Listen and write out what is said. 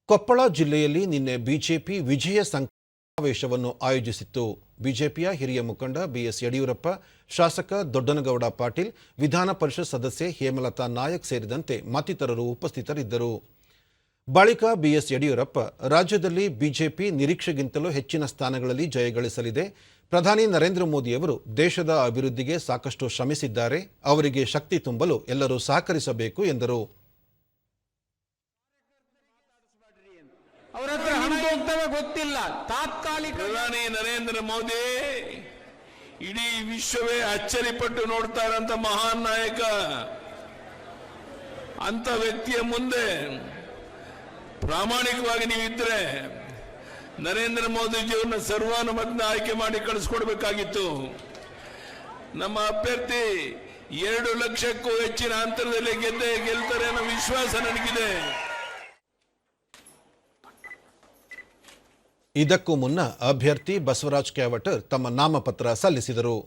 ಕೊಪ್ಪಳ ಜಿಲ್ಲೆಯಲ್ಲಿ ನಿನ್ನೆ ಬಿಜೆಪಿ ವಿಜಯ ಸಮಾವೇಶವನ್ನು ಆಯೋಜಿಸಿತ್ತು. ಬಿಜೆಪಿಯ ಹಿರಿಯ ಮುಖಂಡ ಬಿಎಸ್ ಯಡಿಯೂರಪ್ಪ, ಶಾಸಕ ದೊಡ್ಡನಗೌಡ ಪಾಟೀಲ್, ವಿಧಾನ ಪರಿಷತ್ ಸದಸ್ಯೆ ಹೇಮಲತಾ ನಾಯಕ್ ಸೇರಿದಂತೆ ಮತ್ತಿತರರು ಉಪಸ್ಥಿತರಿದ್ದರು. ಬಳಿಕ ಬಿಎಸ್ ಯಡಿಯೂರಪ್ಪ, ರಾಜ್ಯದಲ್ಲಿ ಬಿಜೆಪಿ ನಿರೀಕ್ಷೆಗಿಂತಲೂ ಹೆಚ್ಚಿನ ಸ್ಥಾನಗಳಲ್ಲಿ ಜಯಗಳಿಸಲಿದೆ. ಪ್ರಧಾನಿ ನರೇಂದ್ರ ಮೋದಿಯವರು ದೇಶದ ಅಭಿವೃದ್ಧಿಗೆ ಸಾಕಷ್ಟು ಶ್ರಮಿಸಿದ್ದಾರೆ. ಅವರಿಗೆ ಶಕ್ತಿ ತುಂಬಲು ಎಲ್ಲರೂ ಸಹಕರಿಸಬೇಕು ಎಂದರು. ಅವರ ಹತ್ರ ಹಣ ಹೋಗ್ತವೆ ಗೊತ್ತಿಲ್ಲ. ತಾತ್ಕಾಲಿಕ ಪ್ರಧಾನಿ ನರೇಂದ್ರ ಮೋದಿ ಇಡೀ ವಿಶ್ವವೇ ಅಚ್ಚರಿಪಟ್ಟು ನೋಡ್ತಾರಂತ ಮಹಾನ್ ನಾಯಕ. ಅಂತ ವ್ಯಕ್ತಿಯ ಮುಂದೆ ಪ್ರಾಮಾಣಿಕವಾಗಿ ನೀವಿದ್ರೆ ನರೇಂದ್ರ ಮೋದಿಜಿಯವ್ರನ್ನ ಸರ್ವಾನುಮತನ ಆಯ್ಕೆ ಮಾಡಿ ಕಳಿಸ್ಕೊಡ್ಬೇಕಾಗಿತ್ತು. ನಮ್ಮ ಅಭ್ಯರ್ಥಿ 2 ಲಕ್ಷಕ್ಕೂ ಹೆಚ್ಚಿನ ಅಂತರದಲ್ಲಿ ಗೆಲ್ತಾರೆ ಅನ್ನೋ ವಿಶ್ವಾಸ ನನಗಿದೆ. ಇದಕ್ಕೂ ಮುನ್ನ ಅಭ್ಯರ್ಥಿ ಬಸವರಾಜ್ ಕ್ಯಾವಟರ್ ತಮ್ಮ ನಾಮಪತ್ರ ಸಲ್ಲಿಸಿದರು.